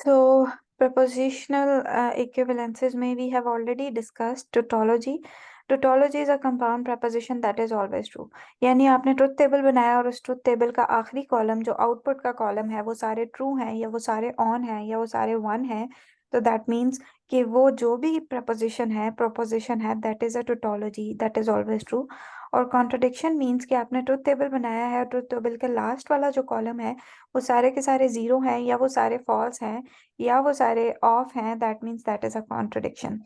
So, propositional equivalences में we have already discussed tautology. Tautology is a compound preposition that is always true. यानी आपने truth table बनाया और उस truth table का आखिरी कॉलम जो आउटपुट का कॉलम है वो सारे ट्रू हैं या वो सारे ऑन हैं या वो सारे वन हैं, तो दैट मीन्स कि वो जो भी प्रोपोजिशन है that is a tautology, that is always true. और कॉन्ट्रडिक्शन मीन्स कि आपने ट्रुथ टेबल बनाया है और ट्रुथ टेबल के लास्ट वाला जो कॉलम है वो सारे के सारे जीरो हैं या वो सारे फॉल्स हैं या वो सारे ऑफ हैं, that means that is a contradiction.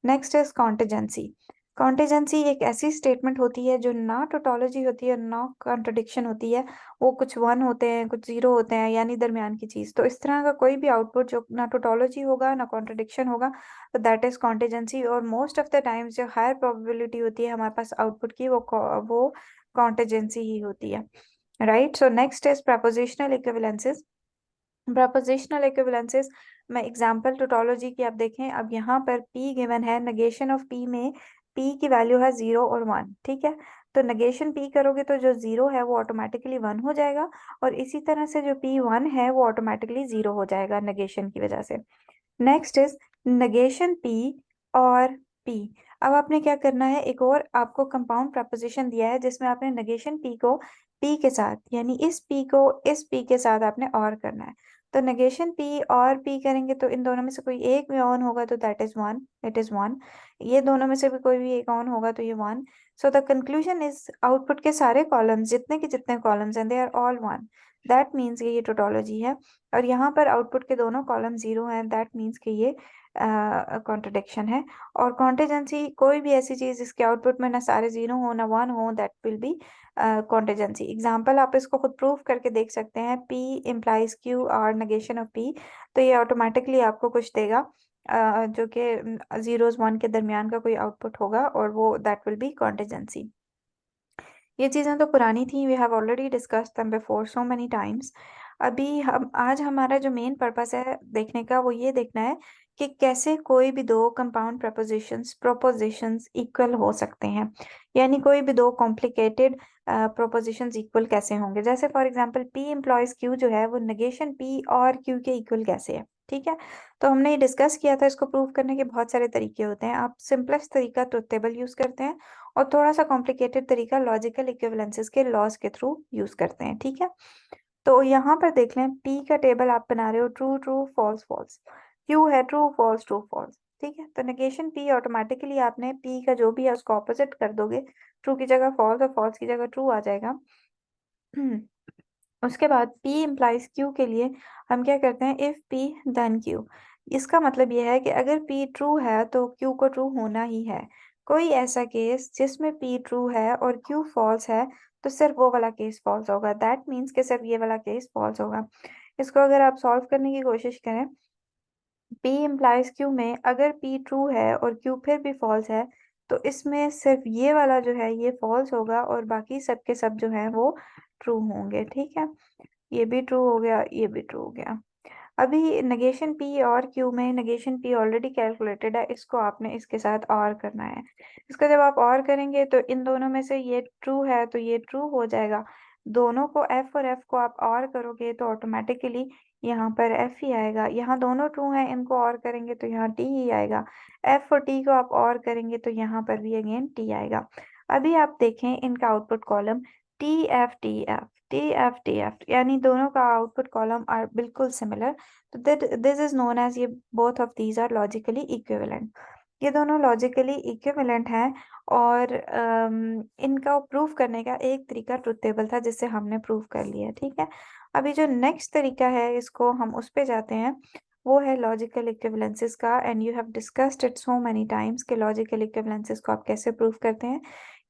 Next is contingency. Contingency एक ऐसी स्टेटमेंट होती है जो ना टोटोलॉजी होती है ना कॉन्ट्रडिक्शन होती है। वो कुछ वन होते हैं कुछ जीरो होते हैं, यानी दरमियान की चीज। तो इस तरह का कोई भी आउटपुट जो ना टोटोलॉजी होगा ना कॉन्ट्रडिक्शन होगा, तो दैट इज कॉन्टिजेंसी। और मोस्ट ऑफ द टाइम्स जो हायर प्रोबेबिलिटी होती है हमारे पास आउटपुट की, वो कॉन्टिजेंसी ही होती है। Right, so next is propositional equivalences. Propositional equivalences में एग्जांपल टोटोलॉजी की आप देखें। अब यहाँ पर P गिवन है, नेगेशन ऑफ P में P की वैल्यू है 0 और 1, ठीक है। तो नेगेशन P करोगे तो जो 0 है वो ऑटोमेटिकली 1 हो जाएगा, और इसी तरह से जो P1 है वो ऑटोमेटिकली 0 हो जाएगा नेगेशन की वजह से। नेक्स्ट इज नेगेशन P और P। अब आपने क्या करना है, एक और आपको कंपाउंड प्रपोजिशन दिया है जिसमें आपने नेगेशन P को P के साथ, यानी इस P को इस P के साथ आपने और करना है। तो नेगेशन P और P करेंगे तो इन दोनों में से कोई एक भी ऑन होगा तो that is one, it is one. ये दोनों में से भी कोई भी एक ऑन होगा तो ये one. So the conclusion is output के सारे कॉलम्स जितने के जितने कॉलम्स हैं they are all one, that means ये टोटोलॉजी है। और यहाँ पर आउटपुट के दोनों कॉलम जीरो हैं, दैट मीन्स कि ये कॉन्ट्रडिक्शन है। और कॉन्टिजेंसी कोई भी ऐसी चीज जिसके आउटपुट में ना सारे जीरो हो ना वन हो, that will be contingency. Example आप इसको खुद प्रूव करके देख सकते हैं। P इम्प्लाइज Q और नेगेशन ऑफ P, तो ये ऑटोमेटिकली आपको कुछ देगा जो कि जीरोस वन के दरमियान का कोई आउटपुट होगा, और वो दैट विल बी कॉन्टिजेंसी। ये चीज़ें तो पुरानी थी, we have already discussed them before so many times. अभी हम आज हमारा जो मेन पर्पस है देखने का वो ये देखना है कि कैसे कोई भी दो कंपाउंड प्रोपोजिशंस इक्वल हो सकते हैं, यानी कोई भी दो कॉम्प्लिकेटेड प्रोपोजिशंस इक्वल कैसे होंगे। जैसे for example P employees Q जो है वो नेगेशन P और Q के इक्वल कैसे है, ठीक है। तो हमने ये डिस्कस किया था, इसको प्रूव करने के बहुत सारे तरीके होते हैं। आप सिंपलेस्ट तरीका ट्रुथ टेबल यूज करते हैं, और थोड़ा सा कॉम्प्लिकेटेड तरीका लॉजिकल इक्विवेलेंसेस के लॉज के थ्रू यूज करते हैं, ठीक है। तो यहाँ पर देख लें, P का टेबल आप बना रहे हो true true false false, Q है ट्रू फॉल्स, ठीक है। तो नेगेशन P ऑटोमेटिकली आपने P का जो भी है उसको ऑपोजिट कर दोगे, ट्रू की जगह फॉल्स और फॉल्स की जगह ट्रू आ जाएगा। उसके बाद P इम्प्लाइज Q के लिए हम क्या करते हैं, इफ P देन Q। इसका मतलब यह है कि अगर P ट्रू है तो Q को ट्रू होना ही है। कोई ऐसा केस जिसमें P ट्रू है और Q फॉल्स है तो सिर्फ वो वाला केस फॉल्स होगा, दैट मीन्स कि सिर्फ ये वाला केस फॉल्स होगा। इसको अगर आप सॉल्व करने की कोशिश करें, P इम्प्लाइज Q में अगर P ट्रू है और Q फिर भी फॉल्स है, तो इसमें सिर्फ ये वाला जो है ये फॉल्स होगा और बाकी सब के सब जो है वो ट्रू होंगे, ठीक है। ये भी ट्रू हो गया, ये भी ट्रू हो गया। अभी नेगेशन P और Q में नेगेशन P ऑलरेडी कैलकुलेटेड है, इसको आपने इसके साथ और करना है। इसका जब आप और करेंगे तो इन दोनों में से ये ट्रू है तो ये ट्रू हो जाएगा। दोनों को F और F को आप और करोगे तो ऑटोमेटिकली यहाँ पर F ही आएगा। यहाँ दोनों ट्रू हैं, इनको और करेंगे तो यहाँ T ही आएगा। F और T को आप और करेंगे तो यहाँ पर भी अगेन T आएगा। अभी आप देखें इनका आउटपुट कॉलम TF यानी दोनों का आउटपुट कॉलम आर बिल्कुल सिमिलर। तो दिस इज नोन एज, ये both of these are logically equivalent. ये दोनों लॉजिकली इक्विवेलेंट हैं, और इनका प्रूफ करने का एक तरीका ट्रुथ टेबल था जिससे हमने प्रूव कर लिया, ठीक है। अभी जो नेक्स्ट तरीका है इसको हम उस पे जाते हैं, वो है लॉजिकल इक्विवेलेंसेस का। And you have discussed it so many times कि लॉजिकल इक्विवेलेंसेस को आप कैसे प्रूव करते हैं।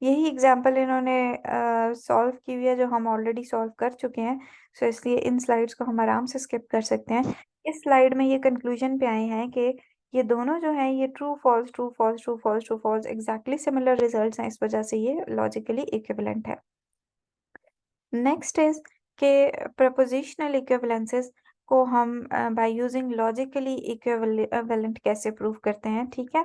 यही एग्जाम्पल इन्होंने सॉल्व की हुई है जो हम ऑलरेडी सॉल्व कर चुके हैं, सो इसलिए इन स्लाइड्स को हम आराम से स्किप कर सकते हैं। इस स्लाइड में ये कंक्लूजन पे आए हैं कि ये दोनों जो हैं ये true false true false true false true false exactly similar results हैं, इस वजह से ये लॉजिकली इक्विवेलेंट है। नेक्स्ट इज के प्रपोजिशनल इक्विवेलेंसेस को हम बाय यूजिंग लॉजिकली इक्विवेलेंट कैसे प्रूव करते हैं, ठीक है।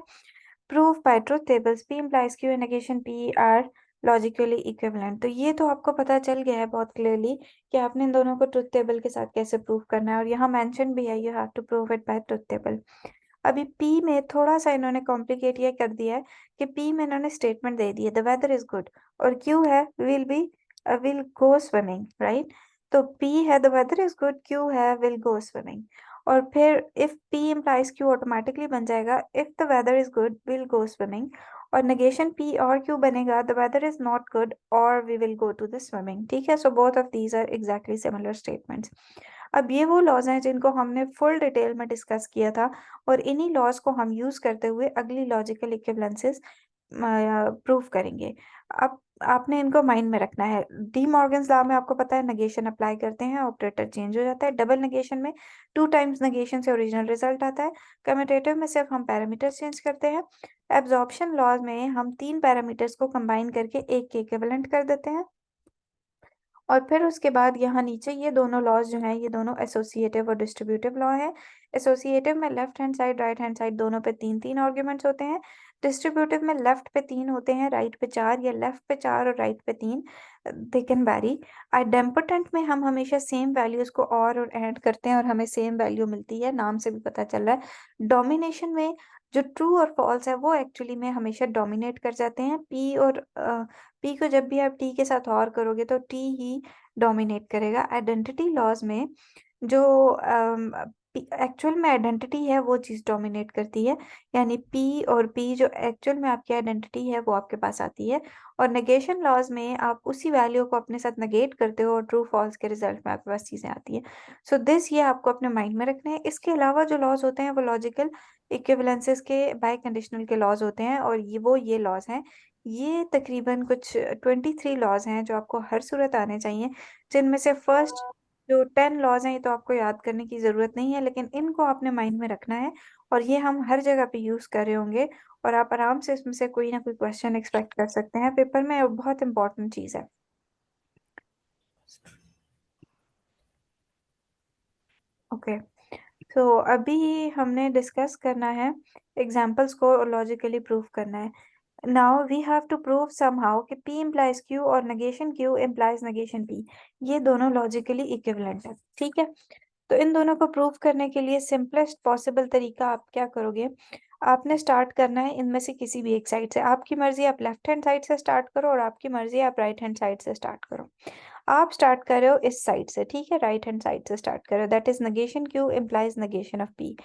Proof by truth tables P implies Q and negation P are logically equivalent. तो ये तो आपको पता चल गया है बहुत क्लियरली कि आपने इन दोनों को ट्रुथ टेबल के साथ कैसे प्रूव करना है, और यहाँ मेंशन भी है you have to prove it by truth table. अभी पी में थोड़ा सा इन्होंने कॉम्प्लिकेट ये कर दिया है कि पी में इन्होंने स्टेटमेंट दे दी है द वेदर इज गुड, और क्यू है विल गो स्विमिंग, राइट। तो पी है the weather is good, Q है विल गो स्विमिंग। और फिर if P implies Q automatically बन जाएगा if the weather is good will go swimming, और नेगेशन पी और क्यू बनेगा the weather is not good और we will go to the swimming. ठीक है, so both of these are exactly similar statements. अब ये वो लॉज हैं जिनको हमने फुल डिटेल में डिस्कस किया था, और इन्हीं लॉज को हम यूज करते हुए अगली लॉजिकल इक्विवेलेंसेस प्रूव करेंगे। अब आपने इनको माइंड में रखना है। डी मॉर्गन्स लॉ में आपको पता है नेगेशन अप्लाई करते हैं, ऑपरेटर चेंज हो जाता है। डबल नेगेशन में टू टाइम्स नेगेशन से ओरिजिनल रिजल्ट आता है। कम्यूटेटिव में सिर्फ हम पैरामीटर्स चेंज करते हैं। एब्जॉर्प्शन लॉज में हम तीन पैरामीटर्स को कंबाइन करके एक के इक्विवेलेंट कर देते हैं। और फिर उसके बाद यहाँ नीचे ये दोनों लॉज जो हैं ये दोनों एसोसिएटिव और डिस्ट्रीब्यूटिव लॉ है। एसोसिएटिव में left hand side right hand side दोनों पे तीन तीन आर्ग्यूमेंट्स होते हैं। डिस्ट्रीब्यूटिव में लेफ्ट पे तीन होते हैं, राइट पे चार, या लेफ्ट पे चार और राइट पे तीन, दे कैन वैरी। आइडेम्पोटेंट में हम हमेशा सेम वैल्यूज को और ऐड करते हैं और हमें सेम वैल्यू मिलती है, नाम से भी पता चल रहा है। डोमिनेशन में जो ट्रू और फॉल्स है वो एक्चुअली में हमेशा डोमिनेट कर जाते हैं। पी को जब भी आप टी के साथ और करोगे तो टी ही डोमिनेट करेगा। आइडेंटिटी लॉज में जो एक्चुअल में आइडेंटिटी है वो चीज़ डोमिनेट करती है, यानी पी और पी जो एक्चुअल में आपकी आइडेंटिटी है वो आपके पास आती है। और नेगेशन लॉज में आप उसी वैल्यू को अपने साथ नेगेट करते हो और ट्रू फॉल्स के रिजल्ट में आपके पास चीज़ें आती है। सो दिस ये आपको अपने माइंड में रखना है। इसके अलावा जो लॉज होते हैं वो लॉजिकल इक्विवेलेंसेस के बाय कंडीशनल के लॉज होते हैं, और ये लॉज हैं। ये तकरीबन कुछ 23 लॉज हैं जो आपको हर सूरत आने चाहिए, जिनमें से फर्स्ट जो 10 लॉज हैं ये तो आपको याद करने की ज़रूरत नहीं है, लेकिन इनको आपने माइंड में रखना है, और ये हम हर जगह पे यूज़ कर रहे होंगे, और आप आराम से इसमें से कोई ना कोई क्वेश्चन एक्सपेक्ट कर सकते हैं पेपर में, और बहुत इंपॉर्टेंट चीज़ है। ओके, तो अभी हमने डिस्कस करना है एग्जाम्पल्स को लॉजिकली प्रूव करना है। Now we have to prove somehow कि P implies Q और negation Q implies negation P, ये दोनों लॉजिकली इक्विवेलेंट है। ठीक है, तो इन दोनों को प्रूव करने के लिए सिंपलेस्ट पॉसिबल तरीका आप क्या करोगे, आपने स्टार्ट करना है इनमें से किसी भी एक साइड से। आपकी मर्जी आप लेफ्ट हैंड साइड से स्टार्ट करो, और आपकी मर्जी आप राइट हैंड साइड से स्टार्ट करो। आप स्टार्ट कर रहे हो इस साइड से, ठीक है, राइट हैंड साइड से स्टार्ट करो, that is negation Q implies negation of P.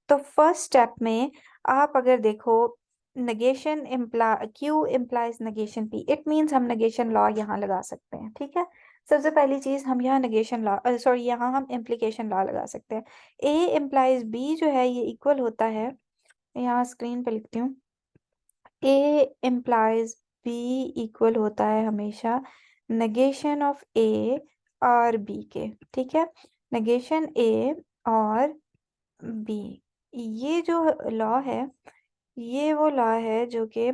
तो फर्स्ट स्टेप में आप अगर देखो नेगेशन इम्प्ला Q implies negation P, it means हम नेगेशन लॉ यहाँ लगा सकते हैं। ठीक है, सबसे पहली चीज हम यहाँ नेगेशन लॉ सॉरी यहाँ हम इम्प्लीकेशन लॉ लगा सकते हैं। ए इम्प्लाइज बी जो है ये इक्वल होता है, यहाँ स्क्रीन पे लिखती हूँ, ए इम्प्लाइज बी इक्वल होता है हमेशा नेगेशन ऑफ ए और बी के। ठीक है, नेगेशन ए और बी, ये जो लॉ है ये वो लॉ है जो कि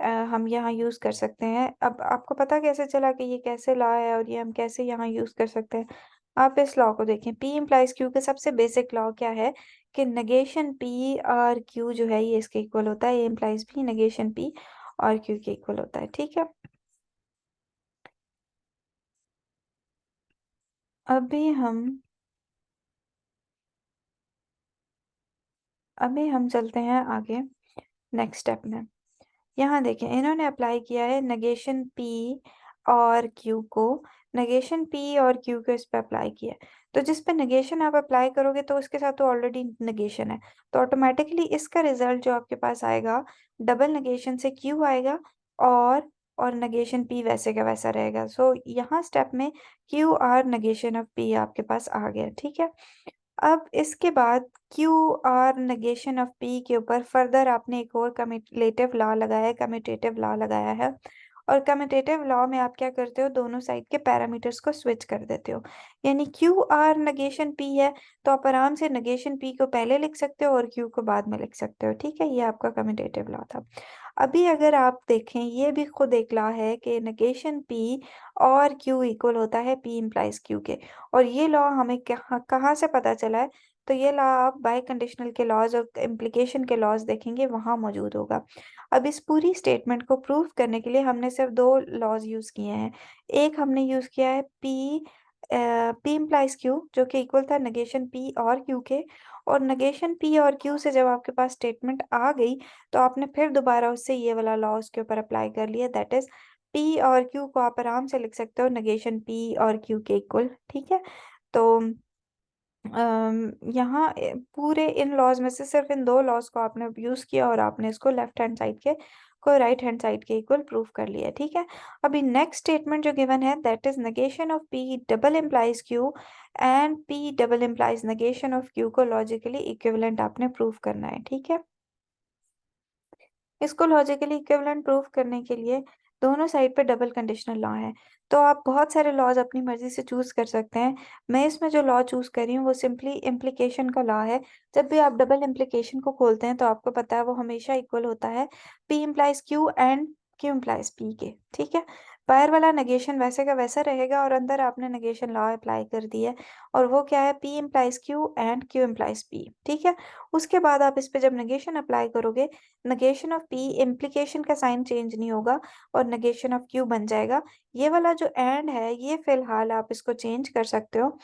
हम यहाँ यूज़ कर सकते हैं। अब आपको पता कैसे चला कि ये कैसे लॉ है और ये हम कैसे यहाँ यूज़ कर सकते हैं? आप इस लॉ को देखें, P इम्प्लाइज Q का सबसे बेसिक लॉ क्या है कि नेगेशन P और Q जो है ये इसके इक्वल होता है। A implies P negation P और Q के इक्वल होता है। ठीक है, अभी हम अभी हम चलते हैं आगे नेक्स्ट स्टेप में। यहाँ देखें इन्होंने अप्लाई किया है नेगेशन P और Q को, नेगेशन P और Q को इस पे अप्लाई किया है। तो जिस पे नेगेशन आप अप्लाई करोगे तो उसके साथ तो ऑलरेडी नेगेशन है, तो ऑटोमेटिकली इसका रिजल्ट जो आपके पास आएगा डबल नेगेशन से Q आएगा, और नेगेशन P वैसे का वैसा रहेगा। सो यहाँ स्टेप में Q or negation of P आपके पास आ गया। ठीक है, अब इसके बाद Q R negation of P के ऊपर फर्दर आपने एक और कम्यूटेटिव लॉ लगाया है, कम्यूटेटिव लॉ लगाया है। और कम्यूटेटिव लॉ में आप क्या करते हो, दोनों साइड के पैरामीटर्स को स्विच कर देते हो, यानी क्यू आर नेगेशन पी है तो आप आराम से नेगेशन पी को पहले लिख सकते हो और क्यू को बाद में लिख सकते हो। ठीक है, ये आपका कम्यूटेटिव लॉ था। अभी अगर आप देखें ये भी खुद एक लॉ है कि नेगेशन पी और क्यू इक्वल होता है पी इम्प्लाइज क्यू के, और ये लॉ हमें कहाँ कहाँ से पता चला है, तो ये लॉ आप बाई कंडीशनल के लॉज और इम्प्लीकेशन के लॉज देखेंगे वहां मौजूद होगा। अब इस पूरी स्टेटमेंट को प्रूव करने के लिए हमने सिर्फ दो लॉज यूज किए हैं। एक हमने यूज किया है पी इम्प्लाइज क्यू, जो कि इक्वल था नेगेशन पी और क्यू के। और नेगेशन पी और क्यू से जब आपके पास स्टेटमेंट आ गई तो आपने फिर दोबारा उससे ये वाला लॉ उसके ऊपर अप्लाई कर लिया, दैट इज पी और क्यू को आप आराम से लिख सकते हो नेगेशन पी और क्यू के इक्वल। ठीक है, तो यहाँ पूरे इन लॉज में से सिर्फ इन दो लॉज को आपने यूज किया और आपने इसको लेफ्ट हैंड साइड के को राइट हैंड साइड के इक्वल प्रूफ कर लिया। ठीक है, अभी नेक्स्ट स्टेटमेंट जो गिवन है that is negation of P double implies Q and P double implies negation of Q को लॉजिकली इक्विवेलेंट आपने प्रूफ करना है। ठीक है, इसको लॉजिकली इक्विवेलेंट प्रूफ करने के लिए दोनों साइड पे डबल कंडीशनल लॉ है। तो आप बहुत सारे लॉज अपनी मर्जी से चूज कर सकते हैं। मैं इसमें जो लॉ चूज कर रही हूँ वो सिंपली इम्प्लीकेशन का लॉ है। जब भी आप डबल इम्प्लीकेशन को खोलते हैं तो आपको पता है वो हमेशा इक्वल होता है P implies Q and Q implies P के। ठीक है, बाहर वाला नेगेशन वैसे का वैसा रहेगा और अंदर आपने नेगेशन लॉ अप्लाई कर दिया है, और वो क्या है P implies Q and Q implies P. ठीक है, उसके बाद आप इस पे जब नेगेशन अप्लाई करोगे, नेगेशन ऑफ पी इम्प्लीकेशन का साइन चेंज नहीं होगा और नेगेशन ऑफ क्यू बन जाएगा। ये वाला जो एंड है ये फिलहाल आप इसको चेंज कर सकते हो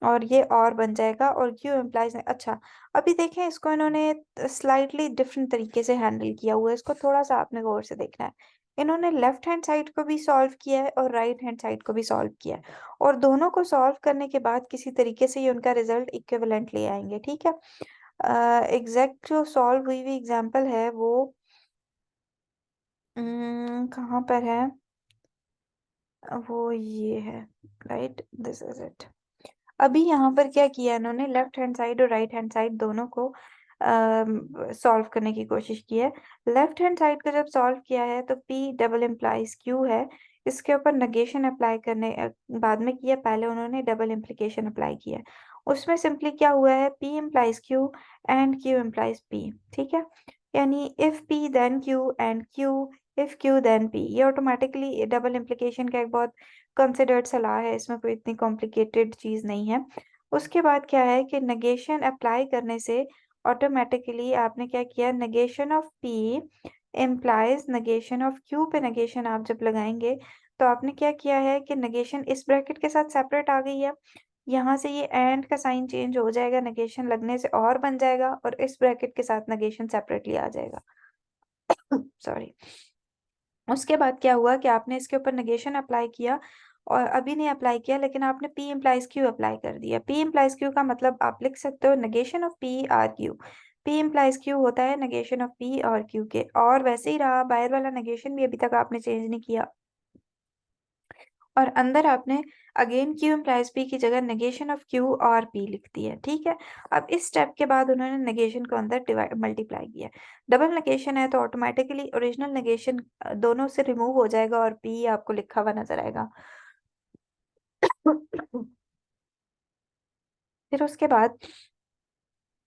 और ये और बन जाएगा और क्यू इम्प्लाइज। अच्छा, अभी देखें इसको इन्होंने स्लाइटली डिफरेंट तरीके से हैंडल किया हुआ है, इसको थोड़ा सा आपने गौर से देखना है। इन्होंने लेफ्ट हैंड साइड को भी सॉल्व किया है और राइट हैंड साइड को भी सॉल्व किया है, और दोनों को सॉल्व करने के बाद किसी तरीके से ये उनका रिजल्ट इक्विवेलेंट ले आएंगे। ठीक है, एग्जैक्ट जो सॉल्व हुई हुई एग्जांपल है वो कहाँ पर है, वो ये है, राइट, दिस इज इट। अभी यहाँ पर क्या किया इन्होंने, लेफ्ट हैंड साइड और राइट हैंड साइड दोनों को सॉल्व करने की कोशिश की है। लेफ्ट हैंड साइड को जब सॉल्व किया है तो P डबल इम्प्लाइज Q है, इसके ऊपर नेगेशन अप्लाई करने बाद में किया, पहले उन्होंने डबल इम्प्लीकेशन अप्लाई किया है। उसमें सिंपली क्या हुआ है P implies Q and Q implies P। ठीक है, यानी if P then Q and Q if Q then P, ये ऑटोमेटिकली डबल इम्प्लीकेशन का एक बहुत कंसिडर्ड सलाह है, इसमें कोई इतनी कॉम्प्लिकेटेड चीज़ नहीं है। उसके बाद क्या है कि नेगेशन अप्लाई करने से ऑटोमेटिकली आपने क्या किया, negation of P implies negation of Q पे नेगेशन आप जब लगाएंगे तो आपने क्या किया है कि नेगेशन इस ब्रैकेट के साथ सेपरेट आ गई है, यहाँ से ये एंड का साइन चेंज हो जाएगा, नेगेशन लगने से और बन जाएगा और इस ब्रैकेट के साथ नेगेशन सेपरेटली आ जाएगा। सॉरी, उसके बाद क्या हुआ कि आपने इसके ऊपर नेगेशन अप्लाई किया, और अभी नहीं अप्लाई किया लेकिन आपने P इम्प्लाइज Q अप्लाई कर दिया। P इम्प्लाइज Q का मतलब आप लिख सकते हो negation of P or Q। P implies Q होता है नेगेशन ऑफ P और Q के, और वैसे ही रहा, बाहर वाला नेगेशन भी अभी तक आपने चेंज नहीं किया, और अंदर आपने अगेन Q इम्प्लाइज P की जगह नेगेशन ऑफ Q और P लिख दी है। ठीक है, अब इस स्टेप के बाद उन्होंने नेगेशन को अंदर डिवाइड मल्टीप्लाई किया। डबल नेगेशन है तो ऑटोमेटिकली ओरिजिनल नेगेशन दोनों से रिमूव हो जाएगा और P आपको लिखा हुआ नजर आएगा। फिर उसके बाद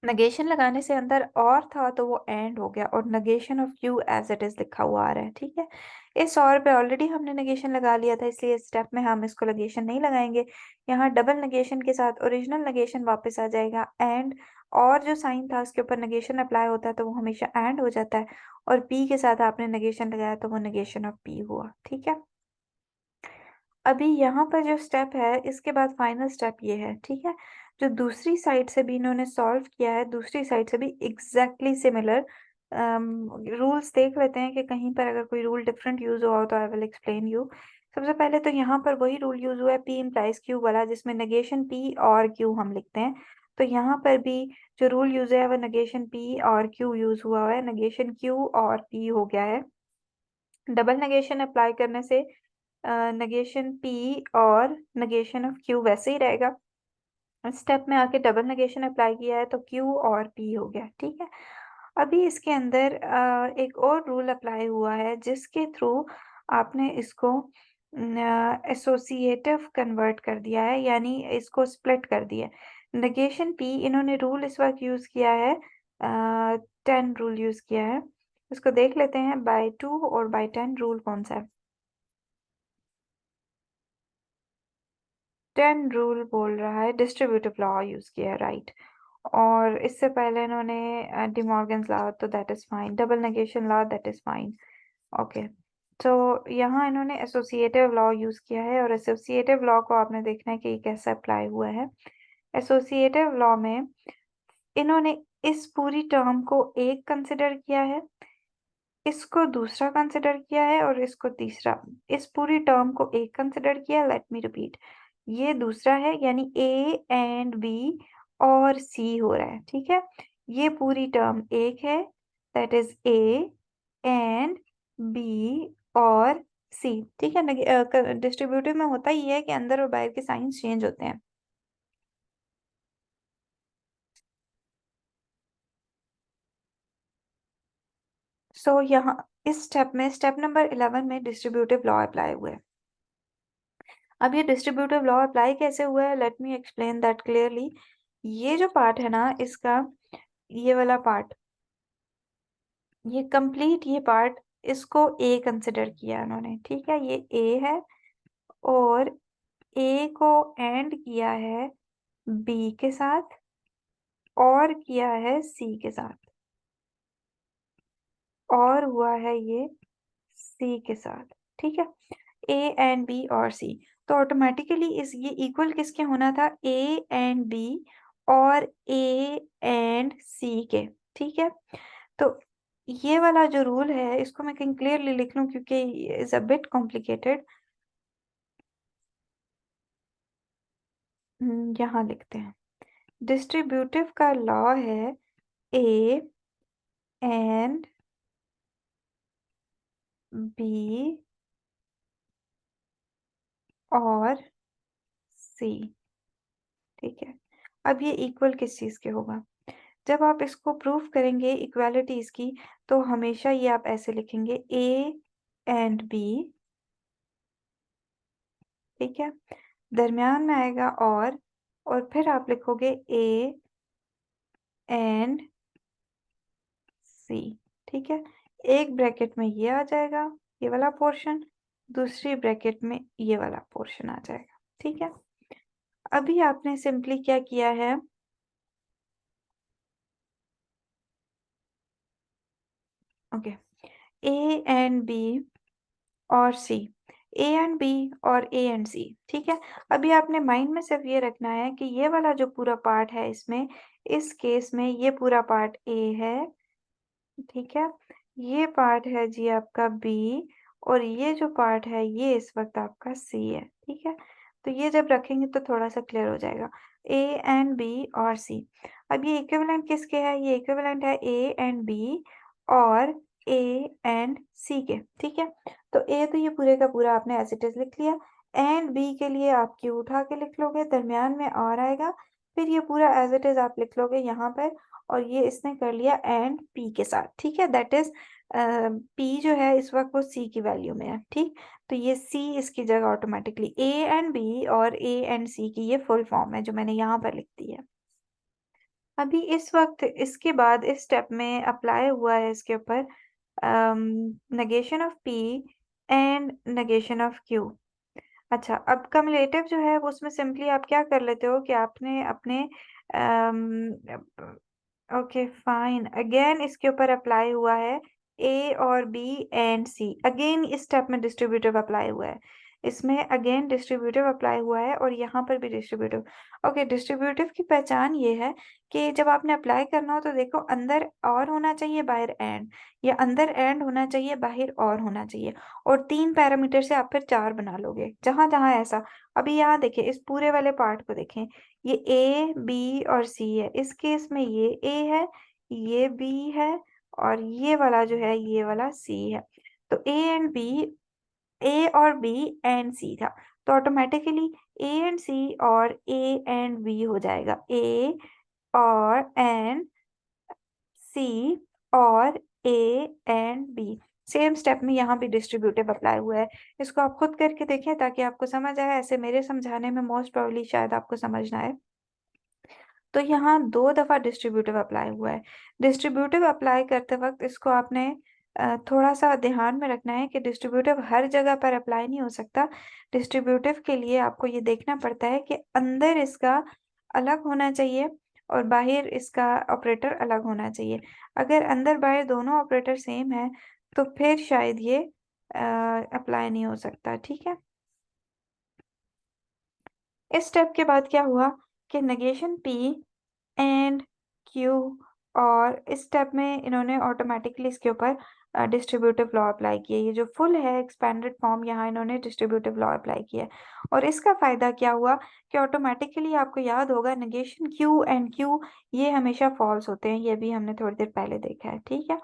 नेगेशन लगाने से अंदर और था तो वो एंड हो गया और negation of Q as it is लिखा हुआ आ रहा है। ठीक है, इस और पे ऑलरेडी हमने नेगेशन लगा लिया था, इसलिए इस स्टेप में हम इसको नेगेशन नहीं लगाएंगे। यहाँ डबल नेगेशन के साथ ओरिजिनल नेगेशन वापस आ जाएगा एंड, और जो साइन था उसके ऊपर नेगेशन अप्लाई होता है तो वो हमेशा एंड हो जाता है, और पी के साथ आपने नेगेशन लगाया तो वो नेगेशन ऑफ पी हुआ। ठीक है, अभी यहाँ पर जो स्टेप है इसके बाद फाइनल स्टेप ये है। ठीक है, जो दूसरी साइड से भी इन्होंने सॉल्व किया है, दूसरी साइड से भी एग्जैक्टली सिमिलर रूल्स देख लेते हैं कि कहीं पर अगर कोई रूल डिफरेंट यूज हुआ हो तो आई विल एक्सप्लेन यू। सबसे पहले तो यहाँ पर वही रूल यूज हुआ है P इम्प्लाइज Q वाला, जिसमें नेगेशन P और Q हम लिखते हैं। तो यहाँ पर भी जो रूल यूज है वह नेगेशन P और Q यूज हुआ है, नेगेशन Q और P हो गया है। डबल नेगेशन अप्लाई करने से नेगेशन P और नेगेशन ऑफ Q वैसे ही रहेगा, स्टेप में आके डबल नेगेशन अप्लाई किया है तो Q और P हो गया। ठीक है, अभी इसके अंदर एक और रूल अप्लाई हुआ है जिसके थ्रू आपने इसको एसोसिएटिव कन्वर्ट कर दिया है, यानी इसको स्प्लिट कर दिया। नेगेशन P इन्होंने रूल इस वक्त यूज किया है, 10 रूल यूज किया है। इसको देख लेते हैं, बाय 2 और बाय 10 रूल कौन सा है। 10 रूल बोल रहा है डिस्ट्रीब्यूटिव लॉ यूज किया है, राइट। और इससे पहले इन्होंने डिमॉर्गन्स लॉ, तो that is fine. Double negation law, that is fine. Okay, तो यहाँ इन्होंने एसोसिएटिव लॉ यूज किया है, और एसोसिएटिव लॉ को आपने देखना है कि ये कैसे अप्लाई हुआ है। एसोसिएटिव लॉ में इन्होंने इस पूरी टर्म को एक कंसिडर किया है, इसको दूसरा कंसिडर किया है, और इसको तीसरा। इस पूरी टर्म को एक कंसिडर किया, लेट मी रिपीट, ये दूसरा है, यानी ए एंड बी और सी हो रहा है, ठीक है। ये पूरी टर्म एक है, that is A and B और सी, ठीक है। डिस्ट्रीब्यूटिव में होता ही है कि अंदर और बाहर के साइंस चेंज होते हैं। सो यहाँ इस स्टेप में, स्टेप नंबर 11 में डिस्ट्रीब्यूटिव लॉ अप्लाई हुआ है। अब ये डिस्ट्रीब्यूटिव लॉ अप्लाई कैसे हुआ है, let me explain that clearly. ये जो पार्ट है ना इसका, ये वाला पार्ट, ये कंप्लीट ये पार्ट, इसको ए कंसिडर किया उन्होंने, ठीक है। ये ए है, और ए को एंड किया है बी के साथ, और किया है सी के साथ, और हुआ है ये सी के साथ, ठीक है। ए एंड बी और सी, तो ऑटोमेटिकली इस ये इक्वल किसके होना था, ए एंड बी और ए एंड सी के, ठीक है। तो ये वाला जो रूल है इसको मैं कहीं क्लियरली लिख लूं, क्योंकि इज अ बिट कॉम्प्लिकेटेड। यहाँ लिखते हैं, डिस्ट्रीब्यूटिव का लॉ है ए एंड बी और सी, ठीक है। अब ये इक्वल किस चीज के होगा, जब आप इसको प्रूफ करेंगे इक्वालिटीज की, तो हमेशा ये आप ऐसे लिखेंगे ए एंड बी, ठीक है। दरमियान में आएगा और फिर आप लिखोगे ए एंड सी, ठीक है। एक ब्रैकेट में ये आ जाएगा, ये वाला पोर्शन, दूसरी ब्रैकेट में ये वाला पोर्शन आ जाएगा, ठीक है। अभी आपने सिंपली क्या किया है, ओके, ए एंड बी और सी, ए एंड बी और ए एंड सी, ठीक है। अभी आपने माइंड में सिर्फ ये रखना है कि ये वाला जो पूरा पार्ट है इसमें, इस केस में ये पूरा पार्ट ए है, ठीक है। ये पार्ट है जी आपका बी, और ये जो पार्ट है ये इस वक्त आपका सी है, ठीक है। तो ये जब रखेंगे तो थोड़ा सा क्लियर हो जाएगा, ए एंड बी और सी। अब ये इक्विवेलेंट किसके है, ये इक्विवेलेंट है ए एंड बी और ए एंड सी के, ठीक है। तो ए तो ये पूरे का पूरा आपने एज इट इज लिख लिया, एंड बी के लिए आप क्यू उठा के लिख लोगे, दरमियान में और आएगा, फिर ये पूरा एज इट इज आप लिख लोगे यहाँ पर, और ये इसने कर लिया एंड पी के साथ, ठीक है। दैट इज पी जो है इस वक्त वो सी की वैल्यू में है, ठीक। तो ये सी इसकी जगह ऑटोमेटिकली ए एंड बी और ए एंड सी की ये फुल फॉर्म है जो मैंने यहाँ पर लिख दी है। अभी इस वक्त इसके बाद इस स्टेप में अप्लाई हुआ है इसके ऊपर negation of P and negation of Q. अच्छा, अब कम्युलेटिव जो है वो उसमें सिंपली आप क्या कर लेते हो कि आपने अपने ओके फाइन, अगेन इसके ऊपर अप्लाई हुआ है ए और बी एंड सी, अगेन इस स्टेप में डिस्ट्रीब्यूटिव अप्लाई हुआ है, इसमें अगेन डिस्ट्रीब्यूटिव अप्लाई हुआ है, और यहाँ पर भी डिस्ट्रीब्यूटिव। ओके, डिस्ट्रीब्यूटिव की पहचान ये है कि जब आपने अप्लाई करना हो तो देखो, अंदर और होना चाहिए बाहर एंड, या अंदर एंड होना चाहिए बाहर और होना चाहिए, और 3 पैरामीटर से आप फिर 4 बना लोगे जहां जहां ऐसा। अभी यहाँ देखें, इस पूरे वाले पार्ट को देखें, ये ए बी और सी है, इस केस में ये ए है, ये बी है, और ये वाला जो है ये वाला सी है। तो ए एंड बी, ए और बी एंड सी था, तो ऑटोमेटिकली ए एंड सी और ए एंड बी हो जाएगा, ए और एंड सी और A and B. Same step में यहाँ भी डिस्ट्रीब्यूटिव अप्लाई हुआ है, इसको आप खुद करके देखें ताकि आपको समझ आए, ऐसे मेरे समझाने में मोस्ट प्रोबेबली शायद आपको समझ ना आए। तो यहाँ 2 दफा डिस्ट्रीब्यूटिव अप्लाई हुआ है। डिस्ट्रीब्यूटिव अप्लाई करते वक्त इसको आपने थोड़ा सा ध्यान में रखना है कि डिस्ट्रीब्यूटिव हर जगह पर अप्लाई नहीं हो सकता। डिस्ट्रीब्यूटिव के लिए आपको ये देखना पड़ता है कि अंदर इसका अलग होना चाहिए, और बाहर इसका ऑपरेटर अलग होना चाहिए। अगर अंदर बाहर दोनों ऑपरेटर सेम है तो फिर शायद ये अप्लाई नहीं हो सकता। ठीक है, इस स्टेप के बाद क्या हुआ कि नेगेशन P एंड Q, और इस स्टेप में इन्होंने ऑटोमेटिकली इसके ऊपर डिस्ट्रीब्यूटिव लॉ अप्लाई किया। ये जो फुल है एक्सपेंडेड फॉर्म, यहाँ इन्होंने डिस्ट्रीब्यूटिव लॉ अप्लाई किया है। और इसका फायदा क्या हुआ कि ऑटोमेटिकली आपको याद होगा नेगेशन Q एंड Q ये हमेशा फॉल्स होते हैं, ये भी हमने थोड़ी देर पहले देखा है। ठीक है,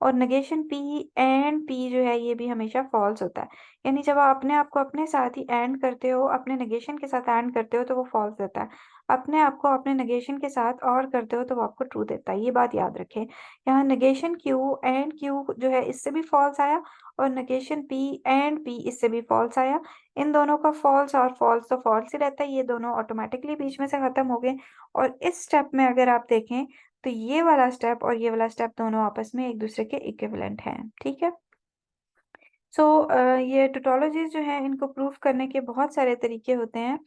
और नेगेशन P एंड P जो है ये भी हमेशा फॉल्स होता है। यानी जब आप अपने आप को अपने साथ ही एंड करते हो, अपने नेगेशन के साथ एंड करते हो तो वो फॉल्स देता है। अपने आप को अपने नेगेशन के साथ और करते हो तो वो आपको ट्रू देता है। ये बात याद रखें। यहाँ नेगेशन Q एंड Q जो है इससे भी फॉल्स आया, और नेगेशन P एंड P इससे भी फॉल्स आया। इन दोनों का फॉल्स और फॉल्स तो फॉल्स ही रहता है, ये दोनों ऑटोमेटिकली बीच में से खत्म हो गए। और इस स्टेप में अगर आप देखें तो ये वाला स्टेप और ये वाला स्टेप दोनों आपस में एक दूसरे के इक्विवेलेंट हैं। ठीक है, सो ये टोटोलॉजीज जो है इनको प्रूव करने के बहुत सारे तरीके होते हैं।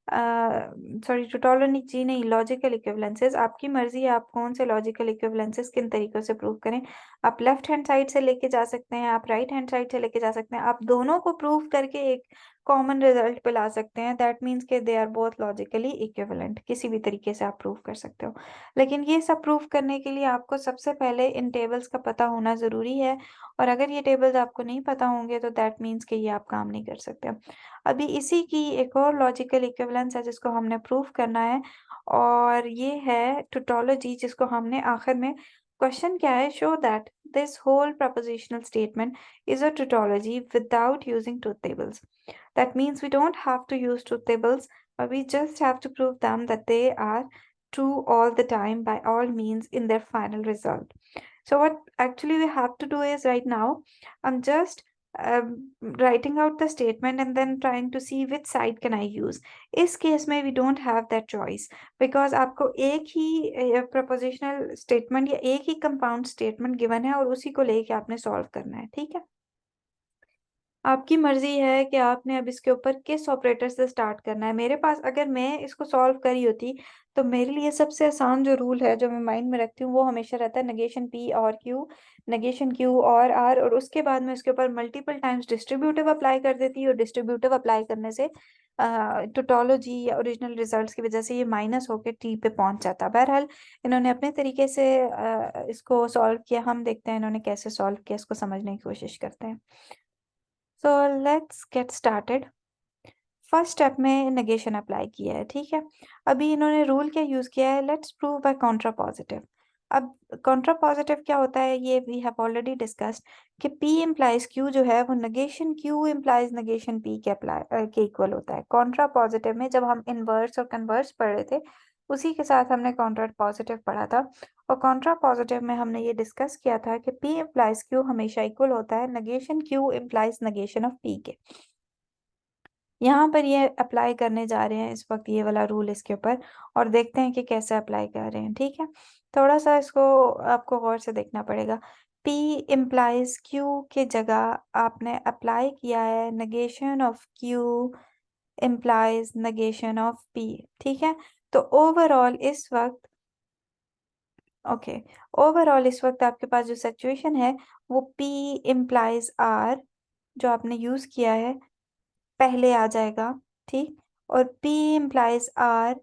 सॉरी, टोटोलॉजी नहीं, लॉजिकल इक्विवेलेंसेस। आपकी मर्जी है आप कौन से लॉजिकल इक्विवेलेंसेस किन तरीकों से प्रूव करें। आप लेफ्ट हैंड साइड से लेके जा सकते हैं, आप राइट हैंड साइड से लेके जा सकते हैं, आप दोनों को प्रूव करके एक कॉमन रिजल्ट पे ला सकते हैं। दैट मीन्स के they are both logically equivalent, किसी भी तरीके से आप प्रूव कर सकते हो। लेकिन ये सब प्रूव करने के लिए आपको सबसे पहले इन टेबल्स का पता होना ज़रूरी है, और अगर ये टेबल्स आपको नहीं पता होंगे तो दैट मीन्स कि ये आप काम नहीं कर सकते। अभी इसी की एक और लॉजिकल इक्विवेलेंस है जिसको हमने प्रूव करना है, और ये है टोटोलॉजी, जिसको हमने आखिर में क्वेश्चन क्या है, show that this whole propositional statement is a tautology without using truth tables. That means we don't have to use truth tables, but we just have to prove them that they are true all the time by all means in their final result. So what actually we have to do is right now, I'm just writing out the statement and then trying to see which side can I use. इस case में we don't have that choice, because आपको एक ही prepositional statement या एक ही compound statement given है और उसी को लेके आपने सॉल्व करना है। ठीक है, आपकी मर्जी है कि आपने अब इसके ऊपर किस ऑपरेटर से स्टार्ट करना है। मेरे पास अगर मैं इसको सॉल्व करी होती तो मेरे लिए सबसे आसान जो रूल है जो मैं माइंड में रखती हूँ वो हमेशा रहता है नेगेशन P और Q, नेगेशन Q और R, और उसके बाद में इसके ऊपर मल्टीपल टाइम्स डिस्ट्रीब्यूटिव अप्लाई कर देती, और डिस्ट्रीब्यूटिव अप्लाई करने से टोटोलॉजी या ओरिजिनल रिजल्ट्स की वजह से ये माइनस होकर T पे पहुंच जाता। बहरहाल इन्होंने अपने तरीके से इसको सॉल्व किया, हम देखते हैं इन्होंने कैसे सॉल्व किया, इसको समझने की कोशिश करते हैं। So let's get started. First step में नेगेशन अप्लाई किया है। ठीक है, अभी इन्होंने रूल क्या यूज किया है, let's prove by Contra positive. अब कॉन्ट्रा पॉजिटिव क्या होता है, ये वी हैव ऑलरेडी डिस्कस्ड कि P इम्प्लाइज Q जो है वो negation Q implies negation P के अप्लाई के इक्वल होता है। कॉन्ट्रा पॉजिटिव में जब हम इनवर्स और कन्वर्स पढ़ रहे थे उसी के साथ हमने कॉन्ट्रा पॉजिटिव पढ़ा था, और कॉन्ट्रा पॉजिटिव में हमने ये डिस्कस किया था कि P इम्प्लाइज Q हमेशा इक्वल होता है negation Q implies negation of P के। यहाँ पर ये अप्लाई करने जा रहे हैं इस वक्त ये वाला रूल इसके ऊपर, और देखते हैं कि कैसे अप्लाई कर रहे हैं। ठीक है, थोड़ा सा इसको आपको गौर से देखना पड़ेगा। P इम्प्लाइज Q के जगह आपने अप्लाई किया है negation of Q implies negation of P। ठीक है, तो ओवरऑल इस वक्त ओवरऑल इस वक्त आपके पास जो सिचुएशन है वो P इम्प्लाइज R जो आपने यूज किया है पहले आ जाएगा। ठीक, और P implies R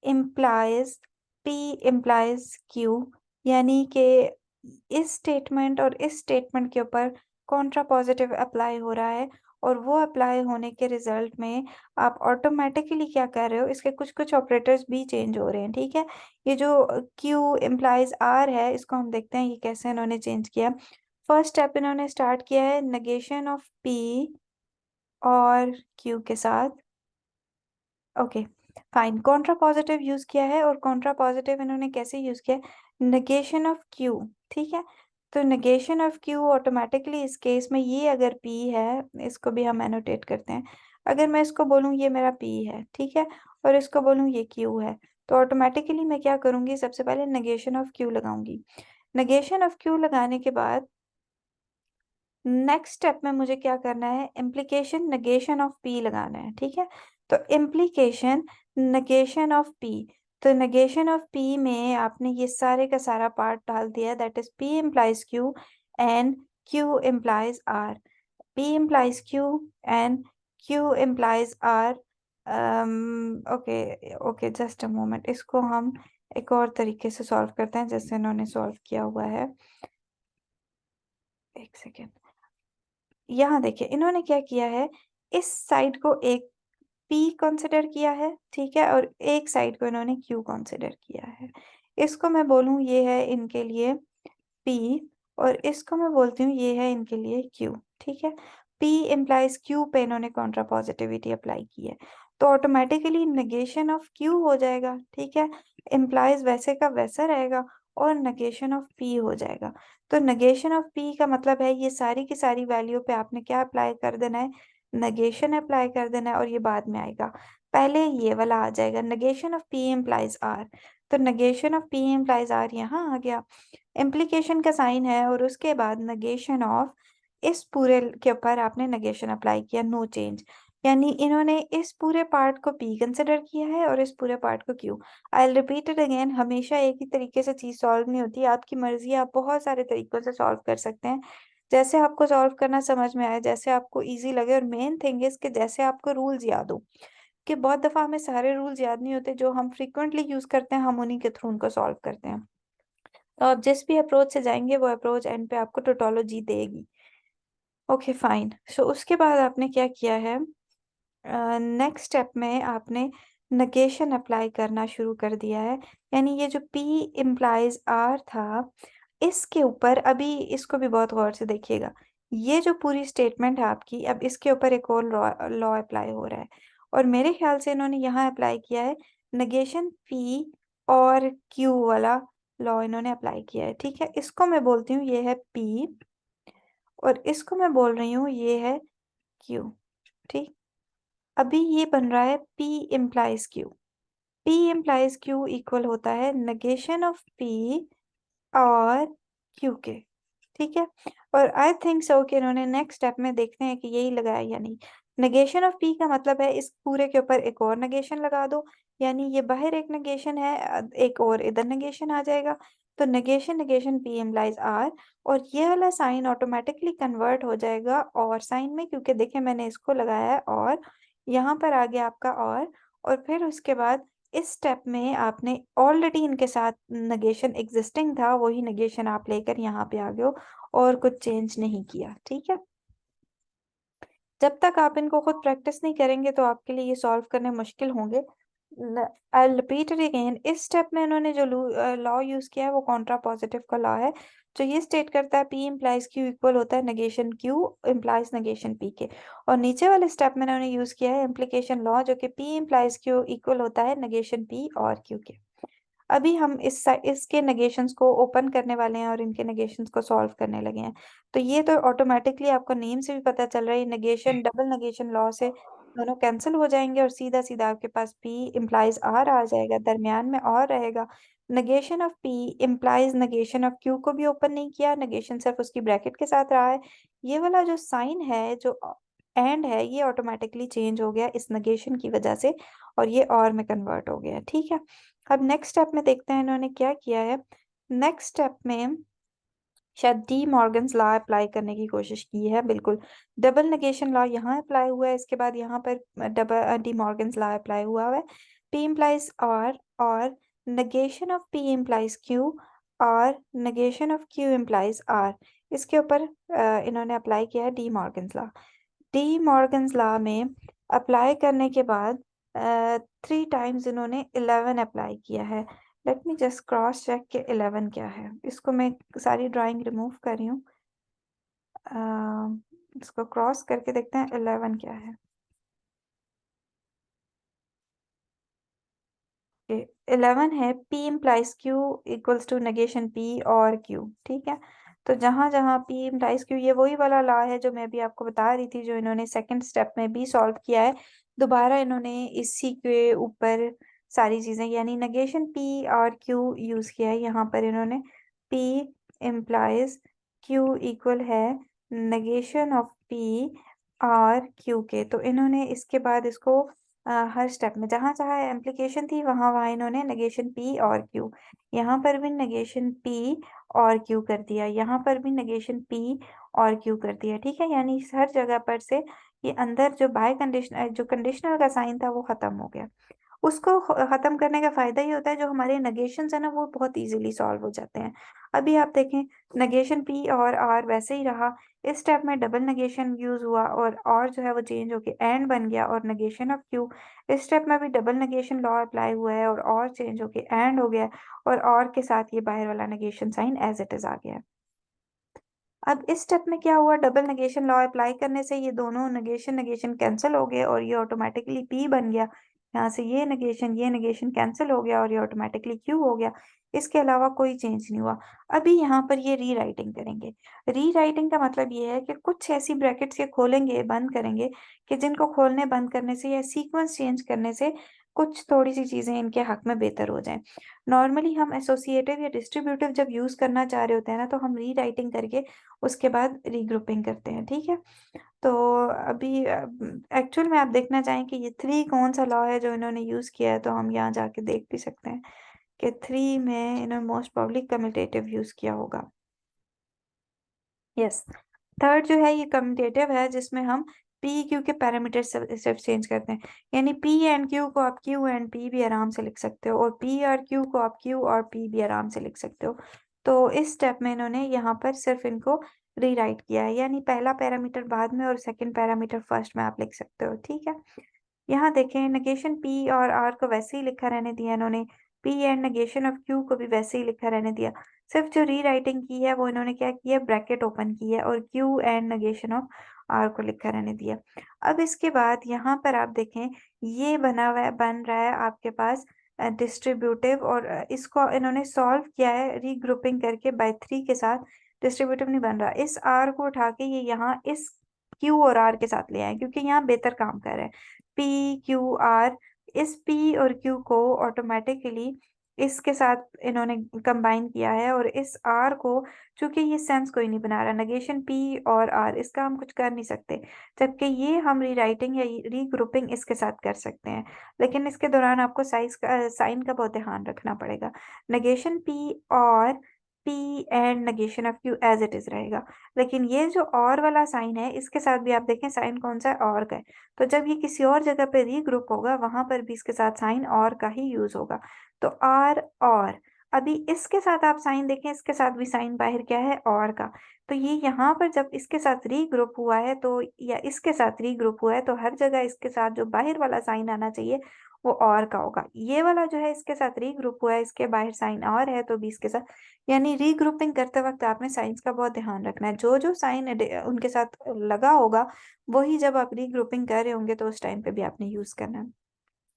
implies P implies Q, यानी कि इस स्टेटमेंट और इस स्टेटमेंट के ऊपर कॉन्ट्रा पॉजिटिव अप्लाई हो रहा है, और वो अप्लाई होने के रिजल्ट में आप ऑटोमेटिकली क्या कर रहे हो, इसके कुछ कुछ ऑपरेटर्स भी चेंज हो रहे हैं। ठीक है, ये जो Q इम्प्लाइज R है इसको हम देखते हैं ये कैसे इन्होंने चेंज किया। फर्स्ट स्टेप इन्होंने स्टार्ट किया है नेगेशन ऑफ P और Q के साथ। Okay fine, Contra positive use किया है, और कॉन्ट्रा पॉजिटिव इन्होंने कैसे यूज किया है, नेगेशन ऑफ Q। ठीक है, तो नेगेशन ऑफ Q ऑटोमेटिकली इस केस में ये अगर P है, इसको भी हम एनोटेट करते हैं। अगर मैं इसको बोलूँ ये मेरा P है, ठीक है, और इसको बोलूँ ये Q है, तो ऑटोमेटिकली मैं क्या करूँगी, सबसे पहले नेगेशन ऑफ Q लगाऊंगी। नेगेशन ऑफ Q लगाने के बाद नेक्स्ट स्टेप में मुझे क्या करना है, इम्प्लीकेशन नेगेशन ऑफ P लगाना है। ठीक है, तो इम्प्लीकेशन नेगेशन ऑफ P, तो नेगेशन ऑफ पी में आपने ये सारे का सारा पार्ट डाल दिया, that is P implies Q and Q implies R. P implies Q and Q implies R. Okay okay, just a moment, इसको हम एक और तरीके से सॉल्व करते हैं जैसे इन्होंने सॉल्व किया हुआ है। एक सेकेंड, यहाँ देखिए इन्होंने क्या किया है, इस साइड को एक P कंसिडर किया है, ठीक है, और एक साइड को इन्होंने Q कंसिडर किया है। इसको मैं बोलूँ ये है इनके लिए P, और इसको मैं बोलती हूँ ये है इनके लिए Q, ठीक है। P इम्प्लाइज Q पे इन्होंने कॉन्ट्रा पॉजिटिविटी अप्लाई की है, तो ऑटोमेटिकली नेगेशन ऑफ Q हो जाएगा, ठीक है। इम्प्लाइज वैसे का वैसा रहेगा और नेगेशन ऑफ P हो जाएगा। तो नेगेशन ऑफ P का मतलब है ये सारी की सारी वैल्यू पे आपने क्या अप्लाई कर देना है, नेगेशन अप्लाई कर देना है, और ये बाद में आएगा। पहले ये वाला आ जाएगा, negation of P implies R, तो negation of P implies R यहाँ आ गया, इम्प्लीकेशन का साइन है, और उसके बाद नेगेशन ऑफ, इस पूरे के ऊपर आपने नेगेशन अप्लाई किया, नो चेंज, यानी इन्होंने इस पूरे पार्ट को P कंसिडर किया है और इस पूरे पार्ट को Q। I repeat it again, हमेशा एक ही तरीके से चीज सॉल्व नहीं होती, आपकी मर्जी है, आप बहुत सारे तरीकों से सॉल्व कर सकते हैं, जैसे आपको सॉल्व करना समझ में आए, जैसे आपको इजी लगे, और मेन थिंग इज कि जैसे आपको रूल्स याद हो, कि बहुत दफा हमें सारे रूल्स याद नहीं होते, जो हम फ्रीक्वेंटली यूज करते हैं हम उन्हीं के थ्रू उनको सॉल्व करते हैं। तो आप जिस भी अप्रोच से जाएंगे वो अप्रोच एंड पे आपको टोटोलॉजी देगी। ओके फाइन, सो उसके बाद आपने क्या किया है, नेक्स्ट स्टेप में आपने नेगेशन अप्लाई करना शुरू कर दिया है, यानी ये जो P इम्प्लाइज R था, इसके ऊपर अभी इसको भी बहुत गौर से देखिएगा, ये जो पूरी स्टेटमेंट है आपकी, अब इसके ऊपर एक और लॉ अप्लाई हो रहा है, और मेरे ख्याल से इन्होंने यहाँ अप्लाई किया है नेगेशन P और Q वाला लॉ इन्होंने अप्लाई किया है, ठीक है। इसको मैं बोलती हूँ ये है P, और इसको मैं बोल रही हूँ ये है Q, ठीक। अभी ये बन रहा है P implies Q, P implies Q equal होता है नेगेशन ऑफ P और Q के, ठीक है। और आई थिंक सो कि इन्होंने नेक्स्ट स्टेप में देखते हैं कि यही लगाया या नहीं। नेगेशन ऑफ P का मतलब है इस पूरे के ऊपर एक और नेगेशन लगा दो, यानी ये बाहर एक नेगेशन है, एक और इधर नेगेशन आ जाएगा, तो negation negation P implies R, और ये वाला साइन ऑटोमेटिकली कन्वर्ट हो जाएगा और साइन में, क्योंकि देखिए मैंने इसको लगाया है, और यहाँ पर आ गया आपका और फिर उसके बाद इस स्टेप में आपने ऑलरेडी इनके साथ नेगेशन एग्जिस्टिंग था, वही नेगेशन आप लेकर यहाँ पे आ गए हो और कुछ चेंज नहीं किया, ठीक है। जब तक आप इनको खुद प्रैक्टिस नहीं करेंगे तो आपके लिए ये सॉल्व करने मुश्किल होंगे। आई रिपीट इट अगेन, इस स्टेप में इन्होंने जो लॉ यूज किया है वो कॉन्ट्रा पॉजिटिव का लॉ है, जो ये स्टेट करता है P इम्प्लाइज Q इक्वल होता है negation Q implies negation P के, और नीचे वाले स्टेप में इन्होंने यूज किया है इम्प्लीकेशन लॉ, जो कि P इम्प्लाइज Q इक्वल होता है नेगेशन P और Q के। अभी हम इसके नेगेशंस को ओपन करने वाले हैं और इनके नेगेशंस को सॉल्व करने लगे हैं। तो ये तो ऑटोमेटिकली आपको नेम से भी पता चल रहा है, नेगेशन डबल नेगेशन लॉ से दोनों कैंसिल हो जाएंगे और सीधा सीधा आपके पास P इम्प्लाइज R आ जाएगा, दरमियान में और रहेगा। Negation of P implies negation of Q को भी ओपन नहीं किया, नेगेशन सिर्फ उसकी ब्रैकेट के साथ रहा है। ये वाला जो साइन है, जो एंड है, ये ऑटोमेटिकली चेंज हो गया इस नेगेशन की वजह से, और ये और में कन्वर्ट हो गया, ठीक है। अब नेक्स्ट स्टेप में देखते हैं इन्होंने क्या किया है। नेक्स्ट स्टेप में शायद डी मॉर्गन्स लॉ अप्लाई करने की कोशिश की है, बिल्कुल डबल नेगेशन लॉ यहाँ अप्लाई हुआ है, इसके बाद यहाँ पर double D Morgan's law apply हुआ है, P इम्प्लाइज R और negation of P implies Q और negation of Q implies R, इसके ऊपर इन्होंने अप्लाई किया है D Morgan's law. D Morgan's law में अप्लाई करने के बाद 3 टाइम्स इन्होंने 11 अप्लाई किया है। Let me just cross check के 11 क्या है, इसको मैं सारी ड्राइंग रिमूव कर रही हूँ, इसको क्रॉस करके देखते हैं 11 क्या है। 11 है P implies Q equals to negation P और Q, ठीक है। तो जहां जहां P इम्प्लाइज Q, ये वही वाला लॉ है जो मैं भी आपको बता रही थी, जो इन्होंने सेकंड स्टेप में भी सॉल्व किया है। दोबारा इन्होंने इसी के ऊपर सारी चीजें, यानी नेगेशन P और Q यूज किया है, यहाँ पर इन्होंने P इम्प्लाइज Q इक्वल है नेगेशन ऑफ P और Q के, तो इन्होंने इसके बाद इसको हर स्टेप में जहां जहां एम्प्लीकेशन थी वहां वहां इन्होंने नेगेशन पी और क्यू, यहाँ पर भी नेगेशन पी और क्यू कर दिया, यहाँ पर भी नेगेशन पी और क्यू कर दिया। ठीक है, यानी हर जगह पर से ये अंदर जो बाय कंडीशनल जो कंडीशनल का साइन था वो खत्म हो गया। उसको खत्म करने का फायदा ये होता है जो हमारे नेगेशंस है ना वो बहुत इजीली सॉल्व हो जाते हैं। अभी आप देखें, नेगेशन पी और आर वैसे ही रहा, इस स्टेप में डबल नेगेशन यूज हुआ और जो है वो चेंज होके एंड बन गया, और नेगेशन ऑफ क्यू, इस स्टेप में भी डबल नेगेशन लॉ अप्लाई हुआ है और चेंज होके एंड हो गया है, और के साथ ये बाहर वाला negation sign as it is आ गया है। अब इस स्टेप में क्या हुआ, डबल नेगेशन लॉ अप्लाई करने से ये दोनों नेगेशन नेगेशन कैंसिल हो गए और ये ऑटोमेटिकली पी बन गया। यहाँ से ये नेगेशन कैंसिल हो गया और ये ऑटोमेटिकली क्यू हो गया। इसके अलावा कोई चेंज नहीं हुआ। अभी यहाँ पर ये रीराइटिंग करेंगे। रीराइटिंग का मतलब ये है कि कुछ ऐसी ब्रैकेट्स ये खोलेंगे बंद करेंगे कि जिनको खोलने बंद करने से या सीक्वेंस चेंज करने से कुछ थोड़ी सी चीजें इनके हक में बेहतर हो जाएं। नॉर्मली हम एसोसिएटिव या डिस्ट्रीब्यूटिव जब यूज करना चाह रहे होते हैं ना तो हम रीराइटिंग करके उसके बाद रीग्रुपिंग करते हैं। ठीक है, तो अभी एक्चुअल में आप देखना चाहें कि ये थ्री कौन सा लॉ है जो इन्होंने यूज किया है, तो हम यहाँ जाके देख भी सकते हैं कि थ्री में इन्होंने मोस्ट प्रोबेबली कम्यूटेटिव यूज किया होगा। यस, थर्ड जो है ये कम्यूटेटिव है जिसमें हम पी क्यू के पैरामीटर सिर्फ चेंज करते हैं, यानी पी एंड क्यू को आप क्यू एंड पी भी आराम से लिख सकते हो, और पी और क्यू को आप क्यू और पी भी आराम से लिख सकते हो। तो इस स्टेप में इन्होंने यहाँ पर सिर्फ इनको रीराइट किया है, यानी पहला पैरामीटर बाद में और सेकंड पैरामीटर फर्स्ट में आप लिख सकते हो। ठीक है, यहाँ देखें, नेगेशन पी और आर को वैसे ही लिखा रहने दिया इन्होंने, P and negation of Q को भी वैसे ही लिखा रहने दिया। सिर्फ जो रीराइटिंग की है वो इन्होंने क्या किया, ब्रैकेट ओपन की है और Q and negation of R को लिखा रहने दिया। अब इसके बाद यहाँ पर आप देखें, ये बना हुआ है, बन रहा है आपके पास डिस्ट्रीब्यूटिव, और इसको इन्होंने सॉल्व किया है रीग्रुपिंग करके बाय थ्री के साथ। डिस्ट्रीब्यूटिव नहीं बन रहा, इस आर को उठा के ये यहाँ इस क्यू और आर के साथ ले आए क्योंकि यहाँ बेहतर काम कर रहे हैं। पी क्यू आर, इस पी और क्यू को ऑटोमेटिकली इसके साथ इन्होंने कंबाइन किया है, और इस आर को, चूंकि ये सेंस कोई नहीं बना रहा, नेगेशन पी और आर इसका हम कुछ कर नहीं सकते, जबकि ये हम रीराइटिंग या रीग्रुपिंग इसके साथ कर सकते हैं। लेकिन इसके दौरान आपको साइन का बहुत ध्यान रखना पड़ेगा। नेगेशन पी और P and negation of Q as it is रहेगा, लेकिन ये जो और वाला साइन है इसके साथ भी आप देखें साइन कौन सा है, और का है। तो जब ये किसी और जगह पे रीग्रुप होगा वहां पर भी इसके साथ साइन और का ही यूज होगा। तो आर और, अभी इसके साथ आप साइन देखें, इसके साथ भी साइन बाहर क्या है, और का। तो ये यहाँ पर जब इसके साथ रीग्रुप हुआ है तो, या इसके साथ रीग्रुप हुआ है तो हर जगह इसके साथ जो बाहर वाला साइन आना चाहिए वो और का होगा। ये वाला जो है इसके साथ रीग्रुप हुआ है, इसके बाहर साइन और है तो भी इसके साथ, यानी रीग्रुपिंग करते वक्त आपने साइंस का बहुत ध्यान रखना है, जो जो साइन उनके साथ लगा होगा वही जब आप रीग्रुपिंग कर रहे होंगे तो उस टाइम पे भी आपने यूज करना है।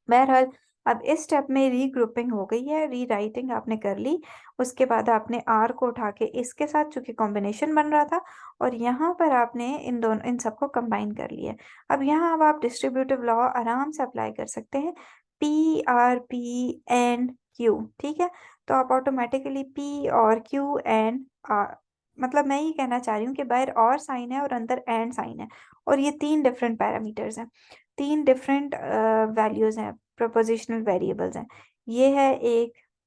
बहरहाल, अब इस स्टेप में रीग्रुपिंग हो गई है, रीराइटिंग आपने कर ली। उसके बाद आपने आर को उठा के इसके साथ, चूंकि कॉम्बिनेशन बन रहा था, और यहाँ पर आपने इन सबको कंबाइन कर लिया। अब यहाँ अब आप डिस्ट्रीब्यूटिव लॉ आराम से अप्लाई कर सकते हैं, P R P and Q. ठीक है, तो आप ऑटोमेटिकली पी और क्यू एंड आर, मतलब मैं ये कहना चाह रही हूँ कि बाहर और साइन है और अंदर एंड साइन है, और ये तीन डिफरेंट पैरामीटर्स हैं, तीन डिफरेंट वैल्यूज हैं, प्रोपोजिशनल वेरिएबल्स हैं। ये है एक